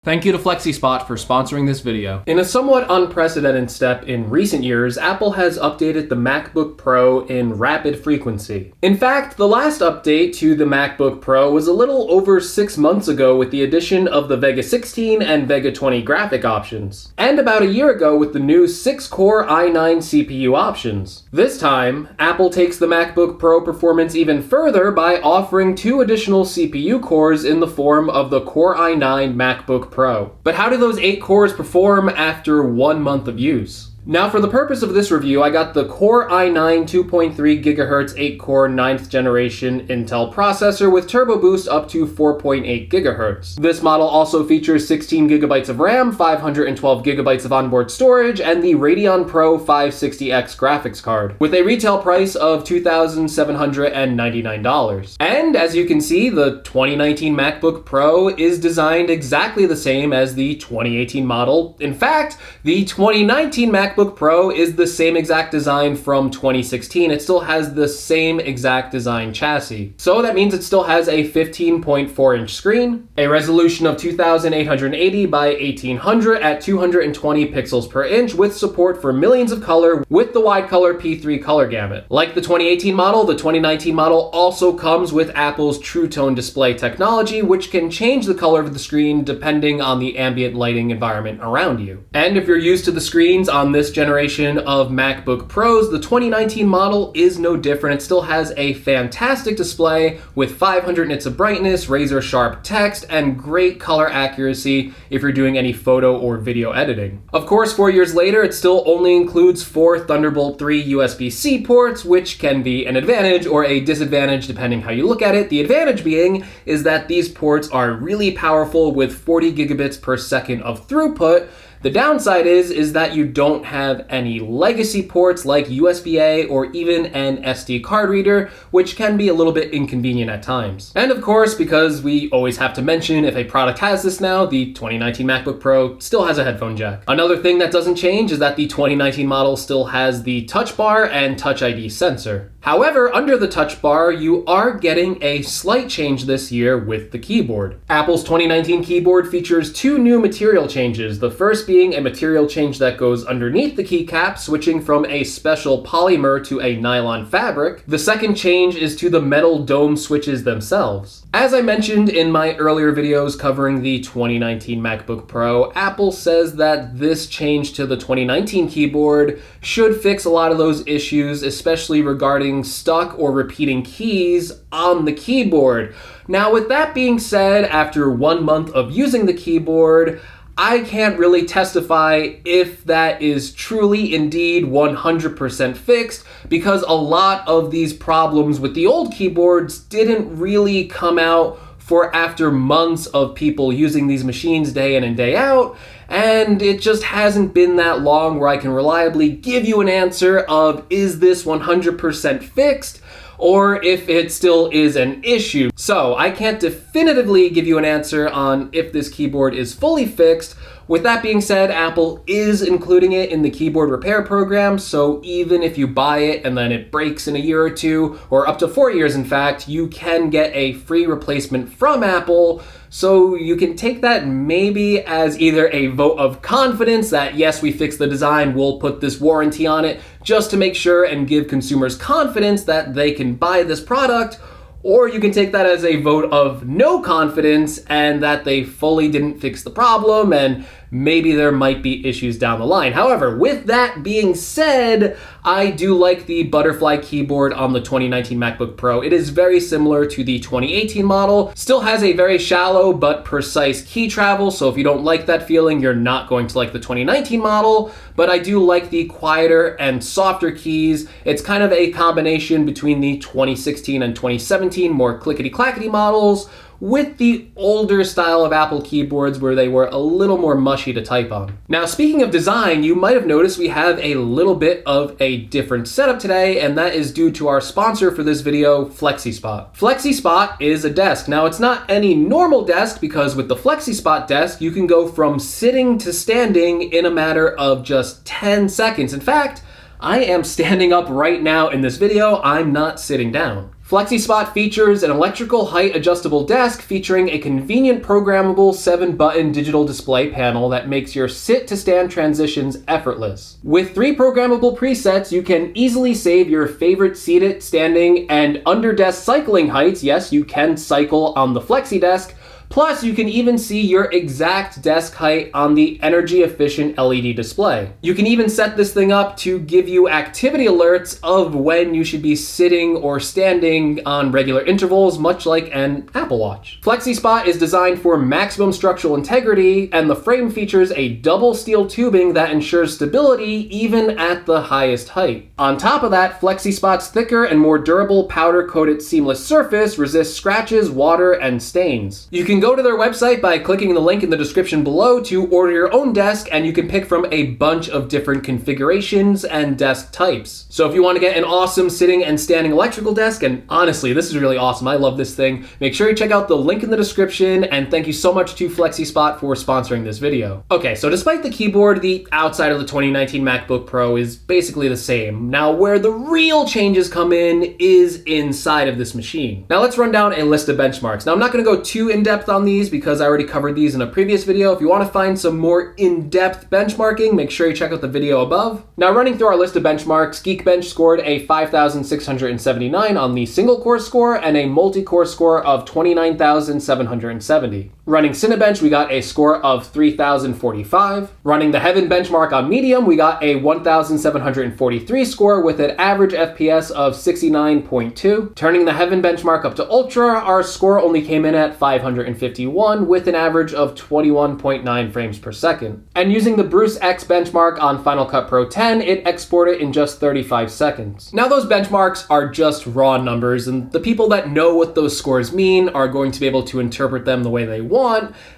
Thank you to FlexiSpot for sponsoring this video. In a somewhat unprecedented step in recent years, Apple has updated the MacBook Pro in rapid frequency. In fact, the last update to the MacBook Pro was a little over 6 months ago with the addition of the Vega 16 and Vega 20 graphic options, and about a year ago with the new 6-core i9 CPU options. This time, Apple takes the MacBook Pro performance even further by offering 2 additional CPU cores in the form of the Core i9 MacBook Pro. But how do those 8 cores perform after 1 month of use? Now, for the purpose of this review, I got the Core i9 2.3 GHz 8-core 9th generation Intel processor with turbo boost up to 4.8 GHz. This model also features 16 GB of RAM, 512 GB of onboard storage, and the Radeon Pro 560X graphics card, with a retail price of $2,799. And as you can see, the 2019 MacBook Pro is designed exactly the same as the 2018 model. In fact, the 2019 MacBook Pro is the same exact design from 2016. It still has the same exact design chassis. So that means it still has a 15.4-inch screen, a resolution of 2880 by 1800 at 220 pixels per inch with support for millions of color with the wide color P3 color gamut. Like the 2018 model, the 2019 model also comes with Apple's True Tone display technology, which can change the color of the screen depending on the ambient lighting environment around you. And if you're used to the screens on this generation of MacBook Pros, the 2019 model is no different. It still has a fantastic display with 500 nits of brightness, razor sharp text, and great color accuracy if you're doing any photo or video editing. Of course, 4 years later, it still only includes 4 Thunderbolt 3 USB-C ports, which can be an advantage or a disadvantage depending how you look at it. The advantage being is that these ports are really powerful with 40 gigabits per second of throughput. The downside is that you don't have any legacy ports like USB-A or even an SD card reader, which can be a little bit inconvenient at times. And of course, because we always have to mention if a product has this now, the 2019 MacBook Pro still has a headphone jack. Another thing that doesn't change is that the 2019 model still has the Touch Bar and Touch ID sensor. However, under the Touch Bar, you are getting a slight change this year with the keyboard. Apple's 2019 keyboard features 2 new material changes, the first being a material change that goes underneath the keycap, switching from a special polymer to a nylon fabric. The second change is to the metal dome switches themselves. As I mentioned in my earlier videos covering the 2019 MacBook Pro, Apple says that this change to the 2019 keyboard should fix a lot of those issues, especially regarding stuck or repeating keys on the keyboard. Now, with that being said, after 1 month of using the keyboard, I can't really testify if that is truly indeed 100% fixed, because a lot of these problems with the old keyboards didn't really come out for after months of people using these machines day in and day out, and it just hasn't been that long where I can reliably give you an answer of is this 100% fixed, or if it still is an issue. So I can't definitively give you an answer on if this keyboard is fully fixed. With that being said, Apple is including it in the keyboard repair program, so even if you buy it and then it breaks in a year or 2, or up to 4 years in fact, you can get a free replacement from Apple. So you can take that maybe as either a vote of confidence that yes, we fixed the design, we'll put this warranty on it just to make sure and give consumers confidence that they can buy this product, or you can take that as a vote of no confidence and that they fully didn't fix the problem and maybe there might be issues down the line. However, with that being said, I do like the butterfly keyboard on the 2019 MacBook Pro. It is very similar to the 2018 model, still has a very shallow but precise key travel, so if you don't like that feeling, you're not going to like the 2019 model, but I do like the quieter and softer keys. It's kind of a combination between the 2016 and 2017 more clickety-clackety models with the older style of Apple keyboards where they were a little more mushy to type on. Now, speaking of design, you might have noticed we have a little bit of a different setup today, and that is due to our sponsor for this video, FlexiSpot. FlexiSpot is a desk. Now, it's not any normal desk because with the FlexiSpot desk, you can go from sitting to standing in a matter of just 10 seconds. In fact, I am standing up right now in this video. I'm not sitting down. FlexiSpot features an electrical height adjustable desk featuring a convenient programmable 7-button digital display panel that makes your sit-to-stand transitions effortless. With 3 programmable presets, you can easily save your favorite seated, standing, and under-desk cycling heights. Yes, you can cycle on the FlexiDesk. Plus, you can even see your exact desk height on the energy-efficient LED display. You can even set this thing up to give you activity alerts of when you should be sitting or standing on regular intervals, much like an Apple Watch. FlexiSpot is designed for maximum structural integrity, and the frame features a double steel tubing that ensures stability even at the highest height. On top of that, FlexiSpot's thicker and more durable powder-coated seamless surface resists scratches, water, and stains. You can go to their website by clicking the link in the description below to order your own desk, and you can pick from a bunch of different configurations and desk types. So if you want to get an awesome sitting and standing electrical desk, and honestly, this is really awesome, I love this thing, make sure you check out the link in the description, and thank you so much to FlexiSpot for sponsoring this video. Okay, so despite the keyboard, the outside of the 2019 MacBook Pro is basically the same. Now, where the real changes come in is inside of this machine. Now let's run down a list of benchmarks. Now I'm not going to go too in-depth on these because I already covered these in a previous video. If you want to find some more in-depth benchmarking, make sure you check out the video above. Now running through our list of benchmarks, Geekbench scored a 5,679 on the single core score and a multi-core score of 29,770. Running Cinebench, we got a score of 3,045. Running the Heaven benchmark on medium, we got a 1,743 score with an average FPS of 69.2. Turning the Heaven benchmark up to Ultra, our score only came in at 551 with an average of 21.9 frames per second. And using the Bruce X benchmark on Final Cut Pro 10, it exported in just 35 seconds. Now those benchmarks are just raw numbers, and the people that know what those scores mean are going to be able to interpret them the way they want.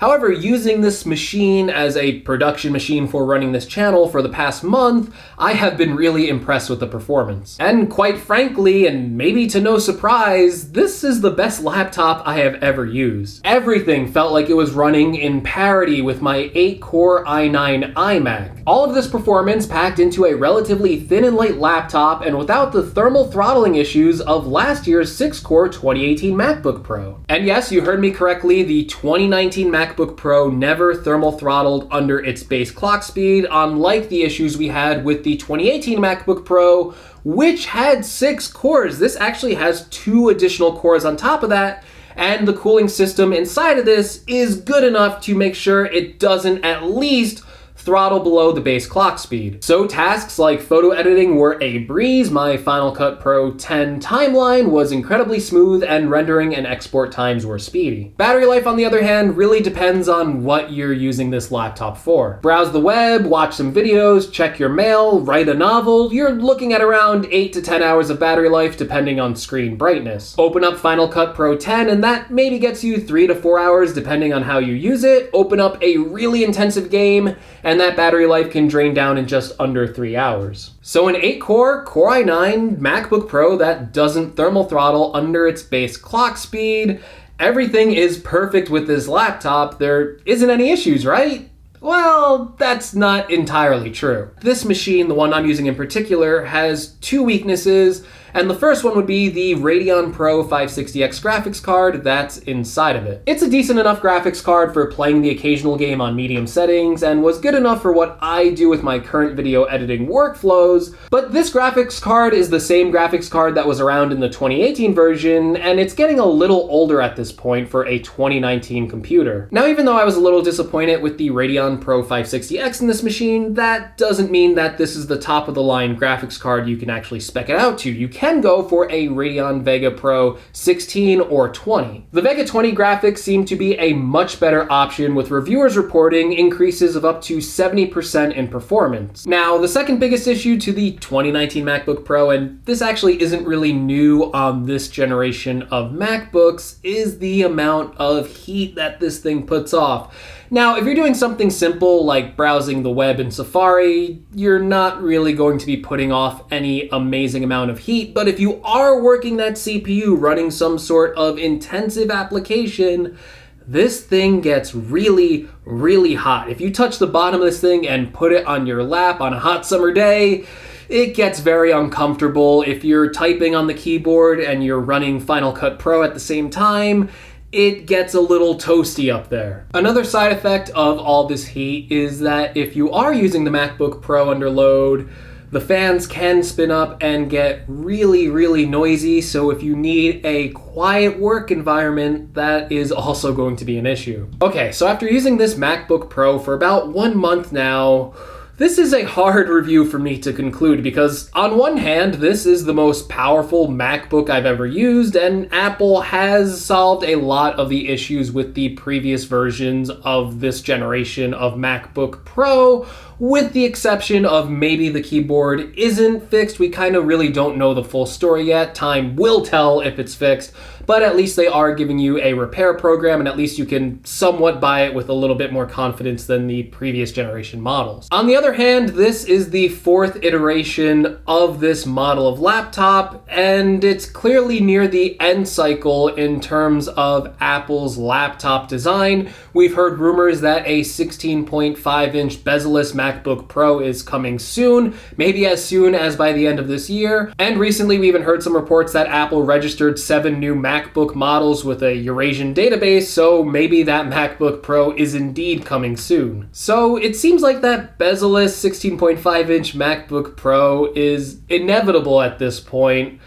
However, using this machine as a production machine for running this channel for the past month, I have been really impressed with the performance. And quite frankly, and maybe to no surprise, this is the best laptop I have ever used. Everything felt like it was running in parity with my 8-core i9 iMac. All of this performance packed into a relatively thin and light laptop and without the thermal throttling issues of last year's 6-core 2018 MacBook Pro. And yes, you heard me correctly, the 2019 MacBook Pro never thermal throttled under its base clock speed, unlike the issues we had with the 2018 MacBook Pro, which had 6 cores. This actually has 2 additional cores on top of that, and the cooling system inside of this is good enough to make sure it doesn't at least throttle below the base clock speed. So tasks like photo editing were a breeze, my Final Cut Pro 10 timeline was incredibly smooth, and rendering and export times were speedy. Battery life, on the other hand, really depends on what you're using this laptop for. Browse the web, watch some videos, check your mail, write a novel, you're looking at around 8 to 10 hours of battery life depending on screen brightness. Open up Final Cut Pro 10 and that maybe gets you 3 to 4 hours depending on how you use it. Open up a really intensive game and that battery life can drain down in just under 3 hours. So an 8-core, Core i9 MacBook Pro that doesn't thermal throttle under its base clock speed, everything is perfect with this laptop. There isn't any issues, right? Well, that's not entirely true. This machine, the one I'm using in particular, has 2 weaknesses, and the first one would be the Radeon Pro 560X graphics card that's inside of it. It's a decent enough graphics card for playing the occasional game on medium settings, and was good enough for what I do with my current video editing workflows, but this graphics card is the same graphics card that was around in the 2018 version, and it's getting a little older at this point for a 2019 computer. Now, even though I was a little disappointed with the Radeon Pro 560X in this machine, that doesn't mean that this is the top of the line graphics card you can actually spec it out to. You can go for a Radeon Vega Pro 16 or 20. The Vega 20 graphics seem to be a much better option, with reviewers reporting increases of up to 70% in performance. Now, the second biggest issue to the 2019 MacBook Pro, and this actually isn't really new on this generation of MacBooks, is the amount of heat that this thing puts off. Now, if you're doing something simple like browsing the web in Safari, you're not really going to be putting off any amazing amount of heat, but if you are working that CPU running some sort of intensive application, this thing gets really, really hot. If you touch the bottom of this thing and put it on your lap on a hot summer day, it gets very uncomfortable. If you're typing on the keyboard and you're running Final Cut Pro at the same time, it gets a little toasty up there. Another side effect of all this heat is that if you are using the MacBook Pro under load, the fans can spin up and get really, really noisy, so if you need a quiet work environment, that is also going to be an issue. Okay, so after using this MacBook Pro for about 1 month now, this is a hard review for me to conclude because on one hand, this is the most powerful MacBook I've ever used, and Apple has solved a lot of the issues with the previous versions of this generation of MacBook Pro, with the exception of maybe the keyboard isn't fixed. We kind of really don't know the full story yet. Time will tell if it's fixed, but at least they are giving you a repair program, and at least you can somewhat buy it with a little bit more confidence than the previous generation models. On the other hand, this is the 4th iteration of this model of laptop, and it's clearly near the end cycle in terms of Apple's laptop design. We've heard rumors that a 16.5-inch bezel-less MacBook Pro is coming soon, maybe as soon as by the end of this year. And recently we even heard some reports that Apple registered 7 new MacBook models with a Eurasian database, so maybe that MacBook Pro is indeed coming soon. So it seems like that bezel-less 16.5-inch MacBook Pro is inevitable at this point.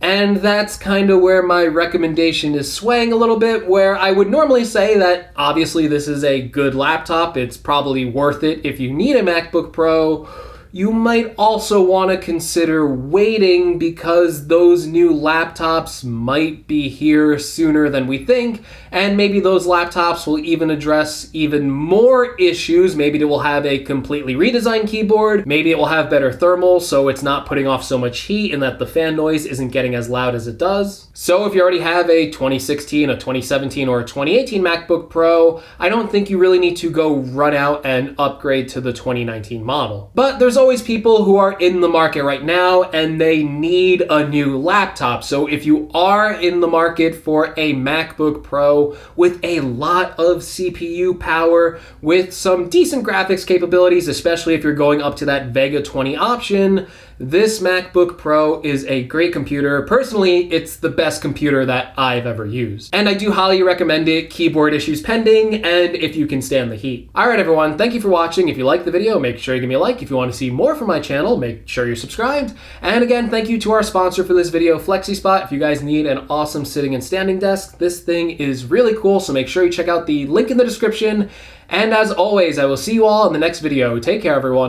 And that's kind of where my recommendation is swaying a little bit, where I would normally say that obviously this is a good laptop, it's probably worth it if you need a MacBook Pro. You might also want to consider waiting because those new laptops might be here sooner than we think, and maybe those laptops will even address even more issues. Maybe they will have a completely redesigned keyboard, maybe it will have better thermal so it's not putting off so much heat and that the fan noise isn't getting as loud as it does. So if you already have a 2016, a 2017, or a 2018 MacBook Pro, I don't think you really need to go run out and upgrade to the 2019 model. But there's always people who are in the market right now and they need a new laptop. So if you are in the market for a MacBook Pro with a lot of CPU power, with some decent graphics capabilities, especially if you're going up to that Vega 20 option, this MacBook Pro is a great computer. Personally, it's the best computer that I've ever used. And I do highly recommend it, keyboard issues pending, and if you can stand the heat. Alright everyone, thank you for watching. If you liked the video, make sure you give me a like. If you want to see more from my channel, make sure you're subscribed. And again, thank you to our sponsor for this video, FlexiSpot. If you guys need an awesome sitting and standing desk, this thing is really cool, so make sure you check out the link in the description. And as always, I will see you all in the next video. Take care, everyone.